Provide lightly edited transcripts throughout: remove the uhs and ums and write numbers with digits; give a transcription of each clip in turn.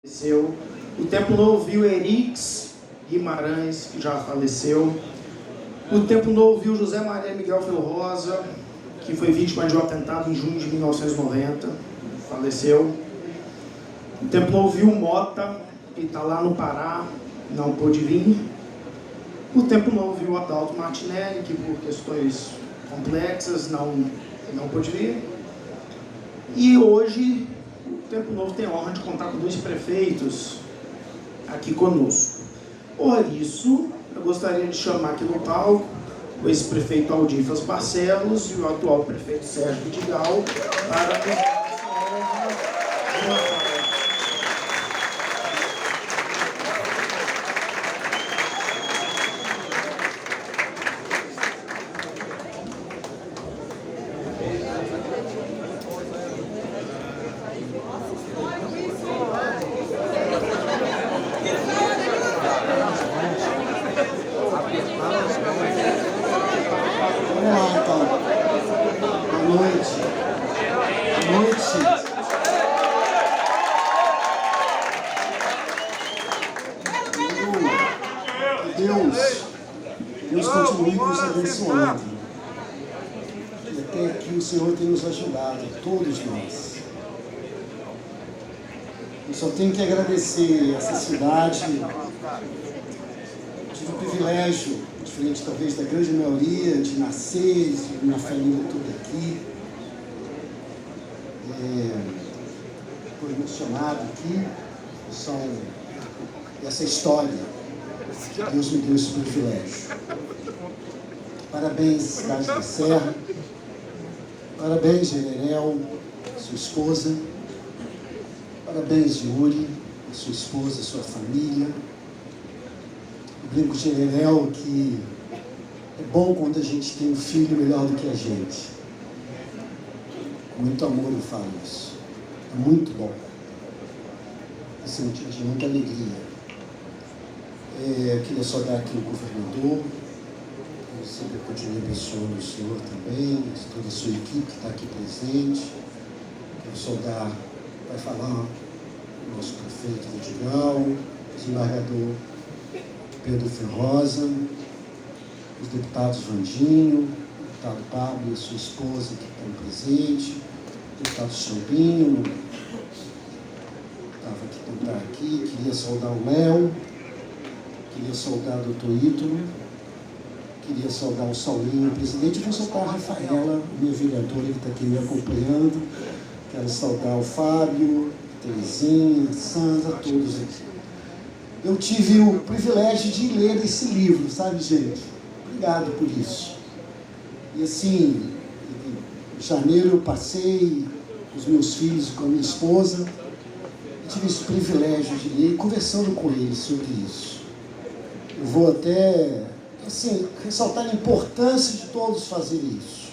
faleceu. O Tempo Novo viu Erix Guimarães, que já faleceu. O Tempo Novo viu José Maria Miguel Fel Rosa, que foi vítima de um atentado em junho de 1990, faleceu. O Tempo Novo viu Mota, que está lá no Pará, não pôde vir. O Tempo Novo viu Adalto Martinelli, que por questões complexas não pôde vir. E hoje o Tempo Novo tem a honra de contar com dois prefeitos aqui conosco. Por isso, eu gostaria de chamar aqui no palco o ex-prefeito Aldifas Barcelos e o atual prefeito Sérgio Vidigal para essa honra de uma fala. Deus continue nos abençoando. E até aqui o Senhor tem nos ajudado, todos nós. Eu só tenho que agradecer essa cidade. Tive o privilégio, diferente talvez da grande maioria, de nascer, de minha família toda aqui. Foi mencionado aqui, essa história. Deus me deu esse privilégio. Parabéns, Cidade da Serra. Parabéns, Jererel, sua esposa. Parabéns, Yuri, sua esposa, sua família. Eu brinco, Jererel, que é bom quando a gente tem um filho melhor do que a gente. Com muito amor eu falo isso. É muito bom. Esse é motivo de muita alegria. Eu queria saudar aqui o governador, eu sempre continuo abençoando o senhor também, toda a sua equipe que está aqui presente. Quero saudar, vai falar o nosso prefeito Vidigal, o desembargador Pedro Ferrosa, os deputados Vandinho, o deputado Pablo e sua esposa que estão presentes, o deputado Chambinho, que está aqui, queria saudar o Léo. Queria saudar o doutor Ítalo, queria saudar o Saulinho, o presidente, e vou saudar a Rafaela, minha vereadora, que está aqui me acompanhando. Quero saudar o Fábio, Terezinha, a Sandra, todos aqui. Eu tive o privilégio de ler esse livro, sabe, gente? Obrigado por isso. E assim, em janeiro eu passei com os meus filhos e com a minha esposa, e tive esse privilégio de ler, conversando com eles sobre isso. Eu vou até, assim, ressaltar a importância de todos fazerem isso.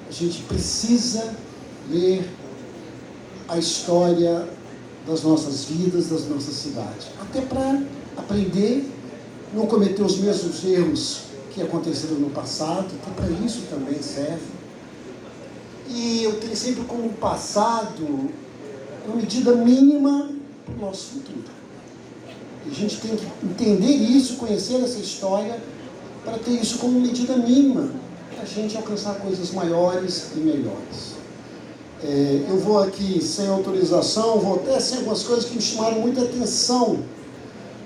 A gente precisa ler a história das nossas vidas, das nossas cidades. Até para aprender, não cometer os mesmos erros que aconteceram no passado, que para isso também serve. E eu tenho sempre como passado uma medida mínima para o nosso futuro. A gente tem que entender isso, conhecer essa história, para ter isso como medida mínima, para a gente alcançar coisas maiores e melhores. Eu vou aqui sem autorização, vou até sem algumas coisas que me chamaram muita atenção.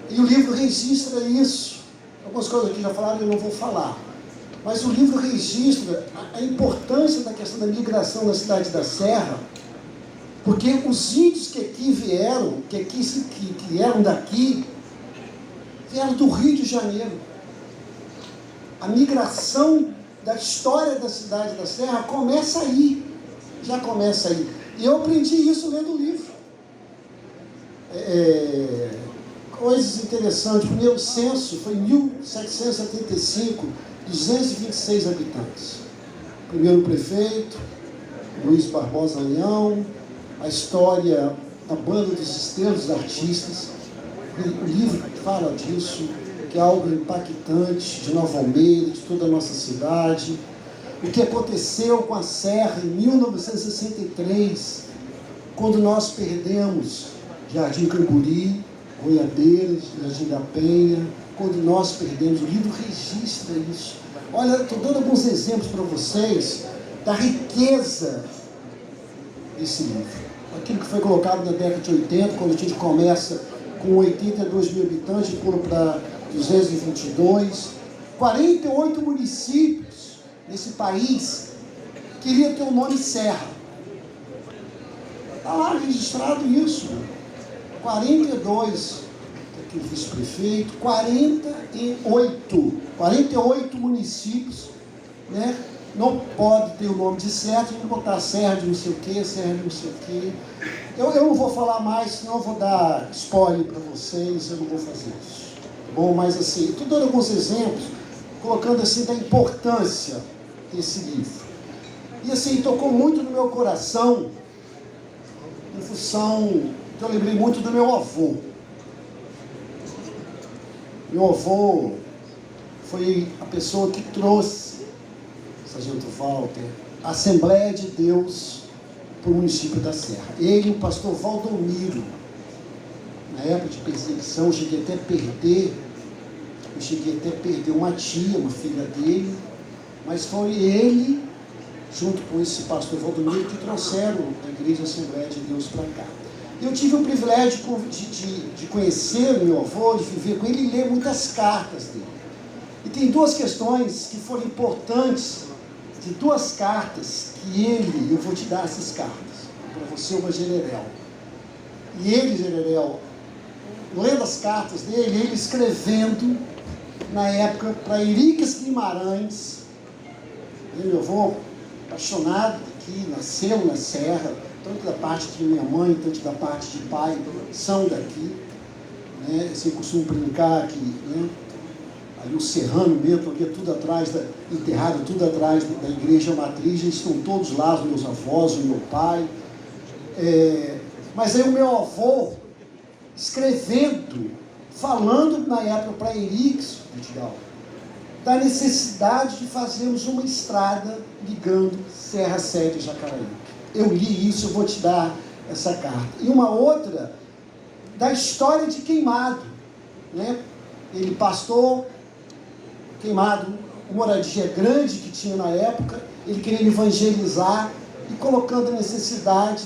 E o livro registra isso. Algumas coisas que já falaram eu não vou falar. Mas o livro registra a importância da questão da migração na cidade da Serra, porque os índios que aqui vieram, que eram daqui, vieram do Rio de Janeiro. A migração da história da cidade da Serra começa aí, já começa aí. E eu aprendi isso lendo o livro. Coisas interessantes. O primeiro censo foi em 1775, 226 habitantes. O primeiro prefeito, Luiz Barbosa Leão, a história da banda dos Estrelos Artistas. O livro fala disso, que é algo impactante, de Nova Almeida, de toda a nossa cidade. O que aconteceu com a Serra em 1963, quando nós perdemos Jardim Camburi, Goiabeiras, Jardim da Penha, quando nós perdemos, o livro registra isso. Olha, estou dando alguns exemplos para vocês da riqueza desse livro. Aquilo que foi colocado na década de 80, quando a gente começa com 82 mil habitantes e pula para 222, 48 municípios nesse país queriam ter o nome Serra. Está lá registrado isso. 42, aqui o vice-prefeito, 48 municípios, né? Não pode ter o nome de Serra, tem que botar Serra de não sei o quê, Serra de não sei o quê. Eu não vou falar mais, senão eu vou dar spoiler para vocês, eu não vou fazer isso. Bom, mas assim, estou dando alguns exemplos, colocando assim da importância desse livro. E assim, tocou muito no meu coração, em função, eu lembrei muito do meu avô. Meu avô foi a pessoa que trouxe, Sargento Walter, a Assembleia de Deus para o município da Serra. Ele e o pastor Valdomiro, na época de perseguição, eu cheguei até a perder uma tia, uma filha dele, mas foi ele, junto com esse pastor Valdomiro, que trouxeram a Igreja Assembleia de Deus para cá. Eu tive o privilégio de conhecer o meu avô, de viver com ele e ler muitas cartas dele. E tem duas questões que foram importantes, de duas cartas que eu vou te dar essas cartas, para você, uma Generel. E ele, Generel, lendo as cartas dele, ele escrevendo, na época, para Henriques Guimarães, meu avô, apaixonado aqui, nasceu na Serra, tanto da parte de minha mãe, tanto da parte de pai, são daqui, né? Eu costumo brincar que, né? Ali o Serrano mesmo, ali tudo atrás, enterrado tudo atrás da igreja matriz, eles estão todos lá, os meus avós, o meu pai. Mas aí o meu avô, escrevendo, falando na época para Henriques, da necessidade de fazermos uma estrada ligando Serra Sede e Jacaraí. Eu li isso, eu vou te dar essa carta. E uma outra, da história de Queimado, né? Ele pastor, Queimado, uma moradia grande que tinha na época, ele queria evangelizar e colocando a necessidade,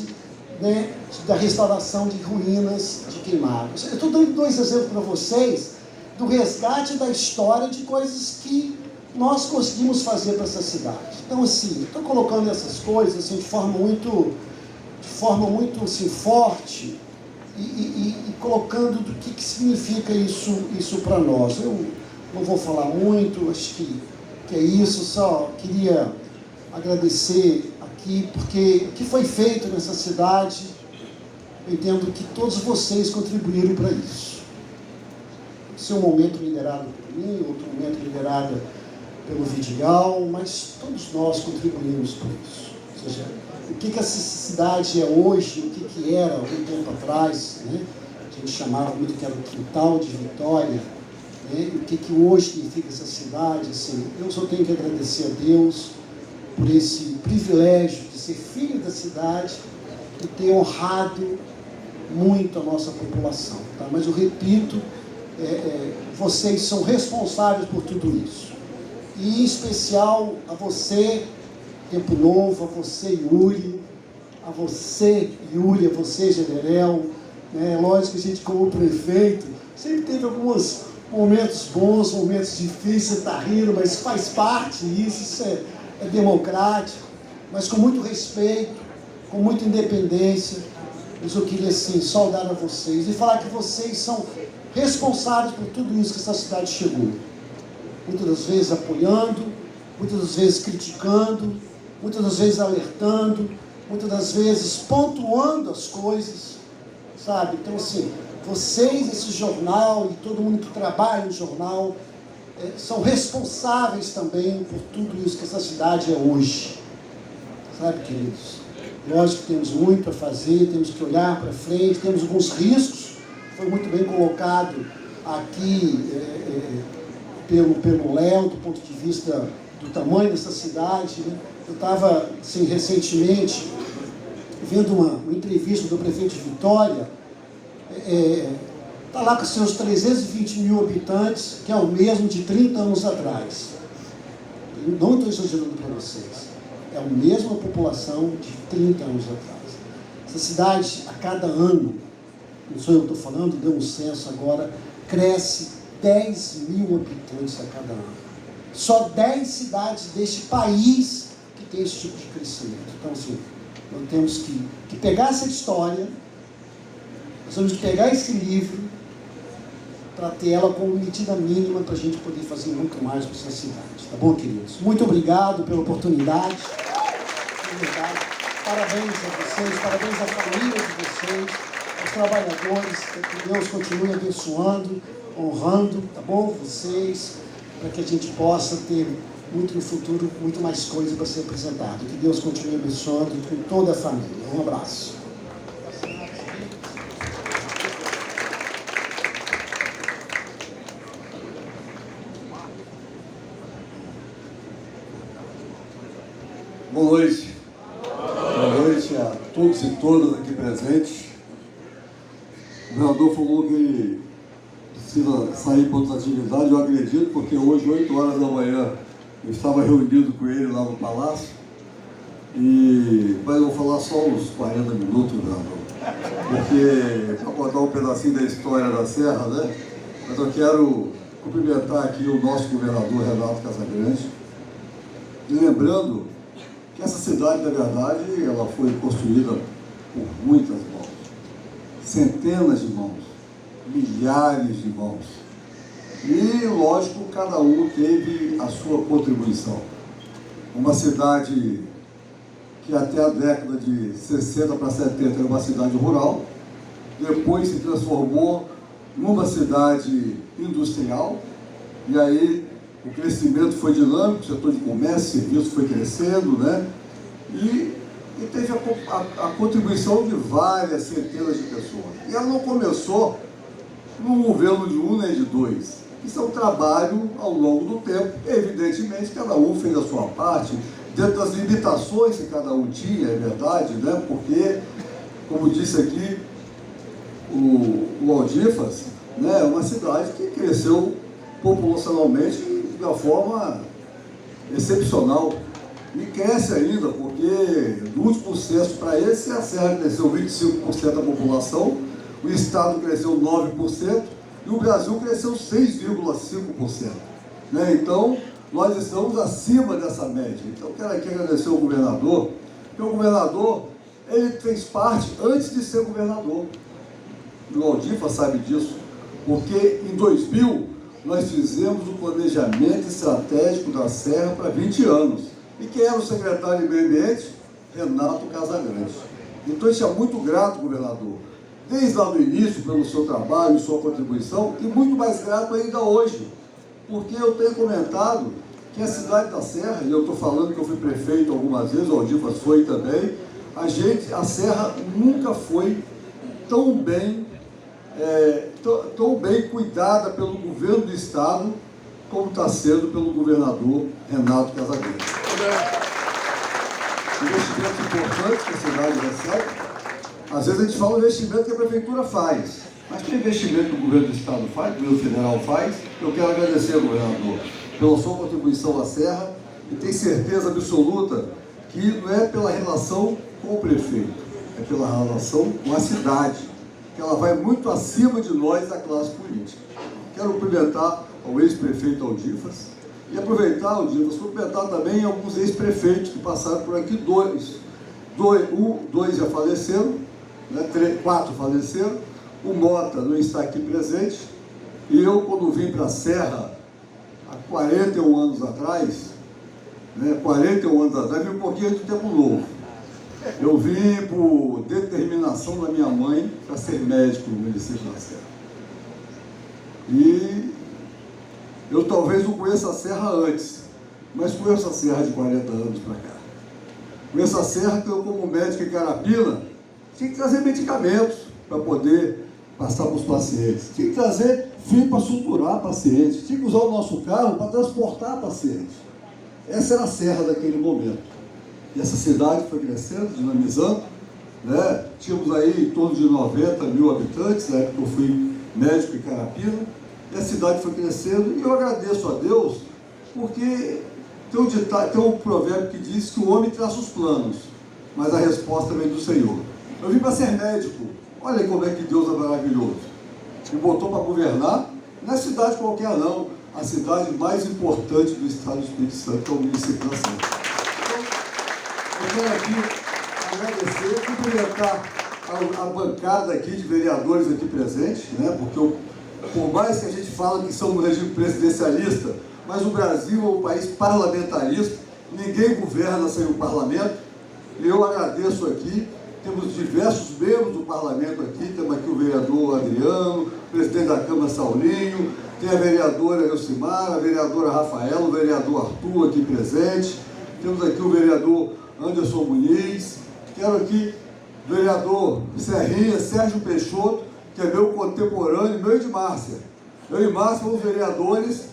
né, da restauração de ruínas de Queimado. Eu estou dando dois exemplos para vocês do resgate da história de coisas que nós conseguimos fazer para essa cidade. Então, assim, estou colocando essas coisas assim, de forma muito assim, forte e colocando do que significa isso para nós. Eu não vou falar muito, acho que é isso, só queria agradecer aqui, porque o que foi feito nessa cidade, eu entendo que todos vocês contribuíram para isso. Seu momento liderado por mim, outro momento liderado pelo Vidigal, mas todos nós contribuímos por isso. Ou seja, o que essa cidade é hoje, o que era algum tempo atrás, né? A gente chamava muito que era o quintal de Vitória, né? O que hoje significa essa cidade, assim, eu só tenho que agradecer a Deus por esse privilégio de ser filho da cidade e ter honrado muito a nossa população, tá? Mas eu repito, vocês são responsáveis por tudo isso, e em especial a você, Tempo Novo, a você, Yuri, a você, Generel, né? Lógico que a gente, como prefeito, sempre teve alguns momentos bons, momentos difíceis, você está rindo, mas faz parte isso é democrático, mas com muito respeito, com muita independência. Mas eu queria, assim, saudar a vocês e falar que vocês são responsáveis por tudo isso que essa cidade chegou. Muitas das vezes apoiando, muitas das vezes criticando, muitas das vezes alertando, muitas das vezes pontuando as coisas, sabe? Então, assim, vocês, esse jornal e todo mundo que trabalha no jornal, são responsáveis também por tudo isso que essa cidade é hoje. Sabe, queridos? Lógico que temos muito a fazer, temos que olhar para frente, temos alguns riscos, foi muito bem colocado aqui pelo Léo, do ponto de vista do tamanho dessa cidade, né? Eu estava, assim, recentemente, vendo uma entrevista do prefeito de Vitória, está lá com seus 320 mil habitantes, que é o mesmo de 30 anos atrás. Não estou exagerando para vocês. É a mesma população de 30 anos atrás. Essa cidade, a cada ano, não sou eu que estou falando, deu um censo agora, cresce 10 mil habitantes a cada ano. Só 10 cidades deste país que tem esse tipo de crescimento. Então, assim, nós temos que pegar essa história, nós temos que pegar esse livro para ter ela como medida mínima para a gente poder fazer muito mais para essa cidade. Tá bom, queridos? Muito obrigado pela oportunidade. Parabéns a vocês, parabéns à família de vocês, aos trabalhadores, que Deus continue abençoando, honrando, tá bom? Vocês, para que a gente possa ter muito no futuro, muito mais coisa para ser apresentado. Que Deus continue abençoando com toda a família. Um abraço. Boa noite. Boa noite a todos e todas aqui presentes. O vereador falou que ele precisa sair para outra atividade, eu acredito, porque hoje, 8 horas da manhã, eu estava reunido com ele lá no Palácio, mas eu vou falar só uns 40 minutos, vereador, porque para contar um pedacinho da história da Serra, né? Mas eu quero cumprimentar aqui o nosso governador Renato Casagrande, e lembrando que essa cidade, na verdade, ela foi construída por muitas mãos, centenas de mãos, milhares de mãos. E, lógico, cada um teve a sua contribuição. Uma cidade que até a década de 60 para 70 era uma cidade rural, depois se transformou numa cidade industrial, e aí o crescimento foi dinâmico, o setor de comércio, serviço foi crescendo, né? E teve a contribuição de várias centenas de pessoas. E ela não começou num governo de um nem de dois. Isso é um trabalho ao longo do tempo. Evidentemente, cada um fez a sua parte, dentro das limitações que cada um tinha, é verdade, né? Porque, como disse aqui o Aldifas, né? É uma cidade que cresceu populacionalmente de uma forma excepcional. E cresce ainda, porque no último censo para esse, a Serra cresceu 25% da população, o Estado cresceu 9% e o Brasil cresceu 6,5%. Né? Então, nós estamos acima dessa média. Então, quero aqui agradecer ao governador, porque o governador, ele fez parte antes de ser governador. O Aldifa sabe disso, porque em 2000 nós fizemos o planejamento estratégico da Serra para 20 anos. E quem era o secretário de Meio Ambiente? Renato Casagrande. Então, isso é muito grato, governador, desde lá no início, pelo seu trabalho, sua contribuição, e muito mais grato ainda hoje, porque eu tenho comentado que a cidade da Serra, e eu estou falando que eu fui prefeito algumas vezes, o Aldifas foi também, a Serra nunca foi tão bem cuidada pelo governo do Estado como está sendo pelo governador Renato Casagrande. Investimentos importantes que a cidade recebe. Às vezes a gente fala o investimento que a prefeitura faz, mas que investimento que o governo do Estado faz, que o governo federal faz. Eu quero agradecer ao governador pela sua contribuição à Serra e tenho certeza absoluta que não é pela relação com o prefeito, é pela relação com a cidade, que ela vai muito acima de nós, da classe política. Quero cumprimentar ao ex-prefeito Aldifas e aproveitar, Aldifas, cumprimentar também alguns ex-prefeitos que passaram por aqui, dois já faleceram, né, 4 faleceram, o Mota não está aqui presente, e eu, quando vim para a Serra, há 41 anos atrás, vim um pouquinho antes do Tempo Novo. Eu vim por determinação da minha mãe para ser médico no município da Serra. E eu talvez não conheça a Serra antes, mas conheço a Serra de 40 anos para cá. Conheço a Serra que eu, como médico em Carapina, tinha que trazer medicamentos para poder passar para os pacientes. Tinha que trazer fio para suturar pacientes. Tinha que usar o nosso carro para transportar pacientes. Essa era a Serra daquele momento. E essa cidade foi crescendo, dinamizando, né? Tínhamos aí em torno de 90 mil habitantes, na época que eu fui médico em Carapina, e a cidade foi crescendo, e eu agradeço a Deus, porque tem um provérbio que diz que o homem traça os planos, mas a resposta vem do Senhor. Eu vim para ser médico, olha aí como é que Deus é maravilhoso. Me botou para governar, não é cidade qualquer não, a cidade mais importante do estado do Espírito Santo, que é o município da Serra. Então, eu quero aqui agradecer, cumprimentar a bancada aqui de vereadores aqui presentes, né? Porque por mais que a gente fale que somos um regime presidencialista, mas o Brasil é um país parlamentarista, ninguém governa sem o parlamento, e eu agradeço aqui, temos diversos membros do parlamento aqui, temos aqui o vereador Adriano, presidente da Câmara Saulinho, tem a vereadora Elcimara, a vereadora Rafaela, o vereador Arthur aqui presente, temos aqui o vereador Anderson Muniz, quero aqui o vereador Serrinha, Sérgio Peixoto, que é meu contemporâneo, meu e de Márcia. Eu e Márcia fomos vereadores,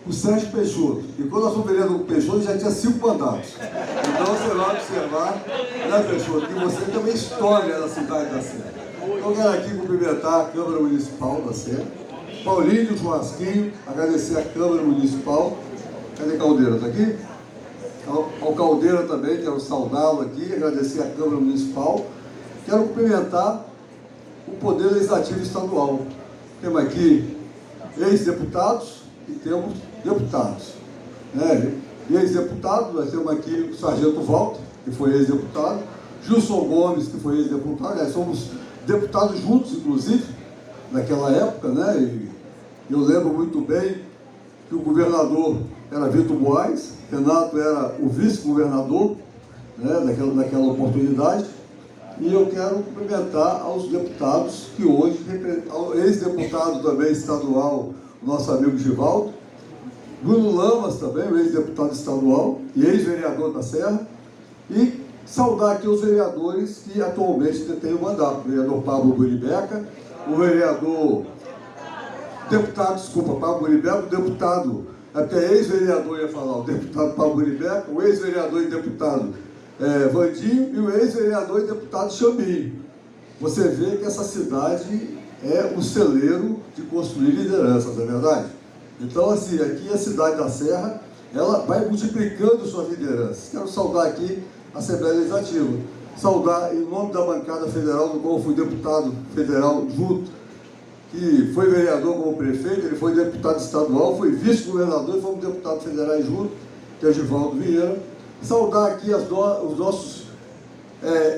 o Sérgio Peixoto. E quando nós fomos vereador com o Peixoto, já tinha 5 mandatos. Então você vai observar, né, Peixoto, que você tem uma história da cidade da Serra. Então eu quero aqui cumprimentar a Câmara Municipal da Serra, Paulinho Churrasquinho, agradecer a Câmara Municipal. Cadê Caldeira? Está aqui? Ao Caldeira também, quero saudá-lo aqui, agradecer a Câmara Municipal. Quero cumprimentar o Poder Legislativo Estadual. Temos aqui ex-deputados e temos deputados. Né? Ex-deputados, nós temos aqui o Sargento Walter, que foi ex-deputado, Gilson Gomes, que foi ex-deputado, nós somos deputados juntos, inclusive, naquela época, né? E eu lembro muito bem que o governador era Vitor Moraes, Renato era o vice-governador, né, naquela oportunidade, e eu quero cumprimentar aos deputados que hoje, ao ex-deputado também estadual, nosso amigo Givaldo, Bruno Lamas também, o ex-deputado estadual e ex-vereador da Serra, e saudar aqui os vereadores que atualmente detêm o mandato, o vereador Pablo Buribeca, o vereador, Pablo Buribeca, o deputado, até ex-vereador ia falar, o deputado Pablo Buribeca, o ex-vereador e deputado Vandinho e o ex-vereador e deputado Chambinho. Você vê que essa cidade é um celeiro de construir lideranças, não é verdade? Então, assim, aqui a cidade da Serra, ela vai multiplicando suas lideranças. Quero saudar aqui a Assembleia Legislativa. Saudar, em nome da bancada federal, do qual eu fui deputado federal junto, que foi vereador como prefeito, ele foi deputado estadual, foi vice-governador e fomos deputados federais junto, que é Givaldo Vieira. Saudar aqui os nossos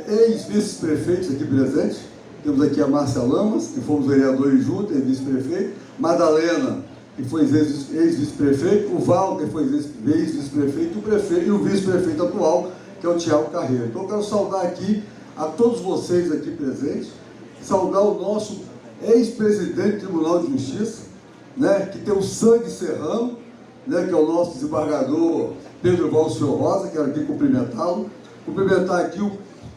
ex-vice-prefeitos aqui presentes. Temos aqui a Márcia Lamas, que fomos vereadores juntos, vice-prefeito, Madalena, que foi ex-vice-prefeito, o Val, que foi ex-vice-prefeito, o prefeito e o vice-prefeito atual, que é o Tiago Carreiro. Então eu quero saudar aqui a todos vocês aqui presentes, saudar o nosso ex-presidente do Tribunal de Justiça, né, que tem o sangue serrano, né, que é o nosso desembargador Pedro Valcio Rosa, quero aqui cumprimentá-lo, cumprimentar aqui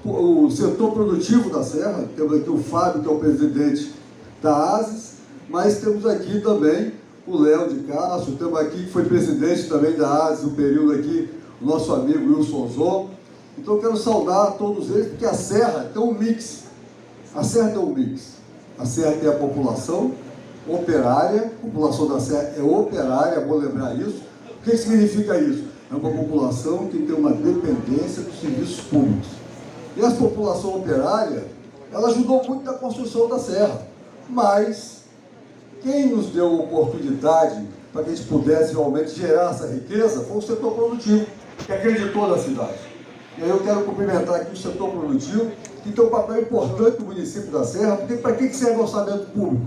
o setor produtivo da Serra, temos aqui o Fábio, que é o presidente da ASES, mas temos aqui também o Léo de Castro, temos aqui que foi presidente também da ASES, no período aqui, o nosso amigo Wilson Zon. Então eu quero saudar a todos eles, porque a Serra tem um mix. A Serra tem um mix. A Serra tem a população operária, a população da Serra é operária, é bom lembrar isso. O que significa isso? É uma população que tem uma dependência dos serviços públicos. E essa população operária, ela ajudou muito na construção da Serra. Mas quem nos deu a oportunidade para que a gente pudesse realmente gerar essa riqueza foi o setor produtivo, que acreditou na cidade. E aí eu quero cumprimentar aqui o setor produtivo, que tem um papel importante no município da Serra, porque para que serve o orçamento público?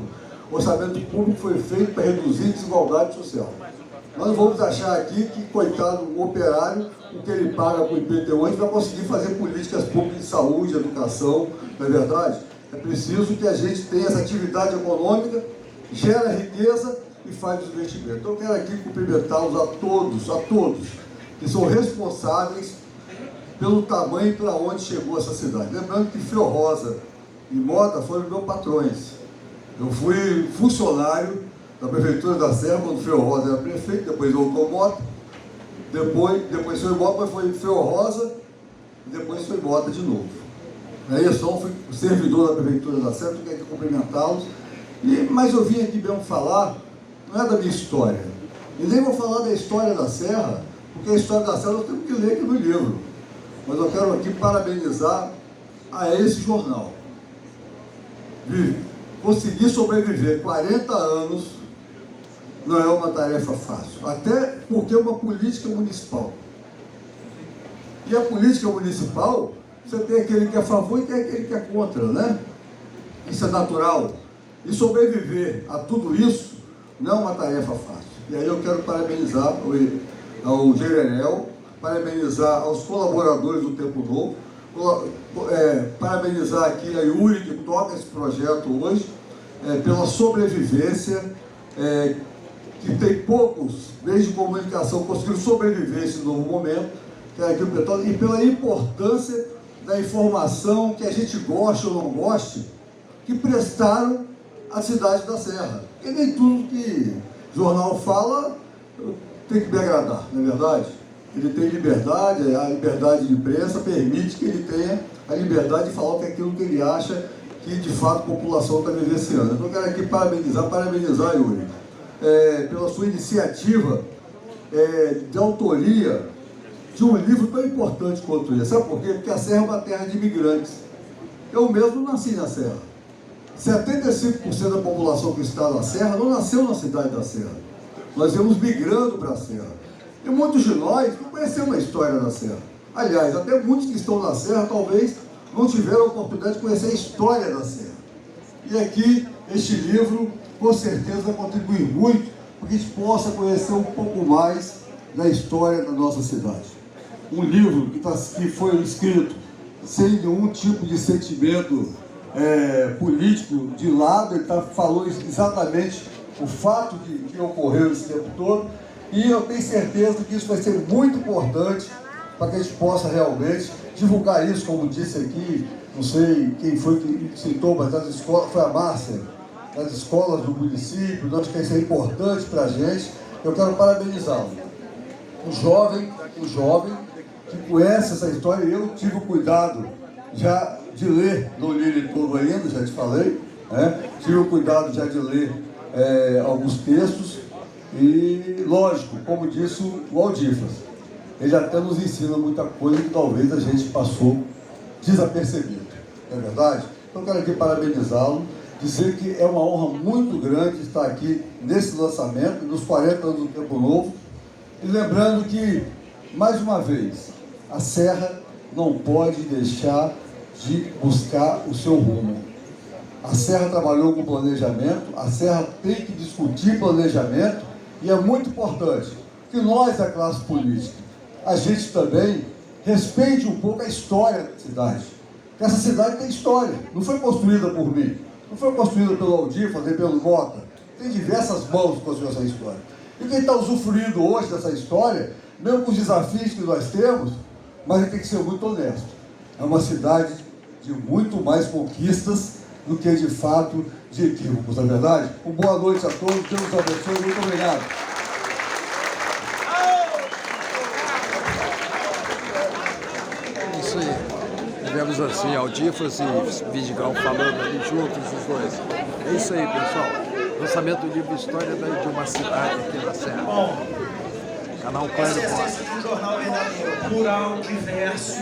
O orçamento público foi feito para reduzir a desigualdade social. Nós não vamos achar aqui que, coitado, o operário, o que ele paga com o IPTU, a gente vai conseguir fazer políticas públicas de saúde, educação, não é verdade? É preciso que a gente tenha essa atividade econômica, gera riqueza e faz os investimentos. Então eu quero aqui cumprimentá-los a todos, que são responsáveis pelo tamanho e para onde chegou essa cidade. Lembrando que Fio Rosa e Mota foram meus patrões. Eu fui funcionário da Prefeitura da Serra, quando Fio Rosa era prefeito, depois voltou Mota, depois foi Mota, depois foi Fio Rosa, e depois foi Mota de novo. Não é isso? Eu fui servidor da Prefeitura da Serra, eu quero aqui cumprimentá-los. Mas eu vim aqui mesmo falar, não é da minha história. E nem vou falar da história da Serra, porque a história da Serra nós temos que ler aqui no livro. Mas eu quero aqui parabenizar a esse jornal. Conseguir sobreviver 40 anos não é uma tarefa fácil, até porque é uma política municipal. E a política municipal, você tem aquele que é a favor e tem aquele que é contra, né? Isso é natural. E sobreviver a tudo isso não é uma tarefa fácil. E aí eu quero parabenizar ao Jererel, parabenizar aos colaboradores do Tempo Novo, parabenizar aqui a Yuri, que toca esse projeto hoje, pela sobrevivência, que tem poucos meios de comunicação conseguiram sobreviver esse novo momento, que é aqui o Petróleo, e pela importância da informação, que a gente goste ou não goste, que prestaram à cidade da Serra. E nem tudo que o jornal fala tem que me agradar, não é verdade? Ele tem liberdade, a liberdade de imprensa permite que ele tenha a liberdade de falar aquilo que ele acha que de fato a população está vivenciando. Então eu quero aqui parabenizar Yuri, pela sua iniciativa de autoria de um livro tão importante quanto esse. Sabe por quê? Porque a Serra é uma terra de imigrantes. Eu mesmo nasci na Serra. 75% da população que está na Serra não nasceu na cidade da Serra. Nós íamos migrando para a Serra. E muitos de nós não conhecemos a história da Serra. Aliás, até muitos que estão na Serra talvez não tiveram a oportunidade de conhecer a história da Serra. E aqui, este livro, com certeza, vai contribuir muito para que a gente possa conhecer um pouco mais da história da nossa cidade. Um livro que foi escrito sem nenhum tipo de sentimento político de lado, ele falou exatamente o fato que ocorreu esse tempo todo, e eu tenho certeza que isso vai ser muito importante para que a gente possa realmente divulgar isso, como disse aqui, não sei quem foi que citou, mas nas escolas, foi a Márcia, nas escolas do município. Nós acho que isso é importante para a gente. Eu quero parabenizá-lo. O jovem que conhece essa história, eu tive o cuidado já de ler, não li ele todo ainda, já te falei, tive o cuidado já de ler alguns textos e, lógico, como disse o Aldifas, ele até nos ensina muita coisa que talvez a gente passou desapercebido, não é verdade? Então, eu quero aqui parabenizá-lo, dizer que é uma honra muito grande estar aqui nesse lançamento, nos 40 anos do Tempo Novo, e lembrando que, mais uma vez, a Serra não pode deixar de buscar o seu rumo. A Serra trabalhou com planejamento, a Serra tem que discutir planejamento, e é muito importante que nós, da classe política, a gente também respeite um pouco a história da cidade. Porque essa cidade tem história, não foi construída por mim, não foi construída pelo Aldifas nem pelo Mota, tem diversas mãos que construíram essa história. E quem está usufruindo hoje dessa história, mesmo com os desafios que nós temos, mas ele tem que ser muito honesto. É uma cidade de muito mais conquistas do que, de fato, de equívocos, não é verdade? Uma boa noite a todos, Deus os abençoe, muito obrigado. Isso aí. Tivemos assim, Aldifas e Vidigal falando ali juntos, os dois. É isso aí, pessoal. Lançamento do livro História de uma Cidade aqui na Serra. Bom, Canal essa Plano é a essência de um jornal verdadeiro, plural, diverso.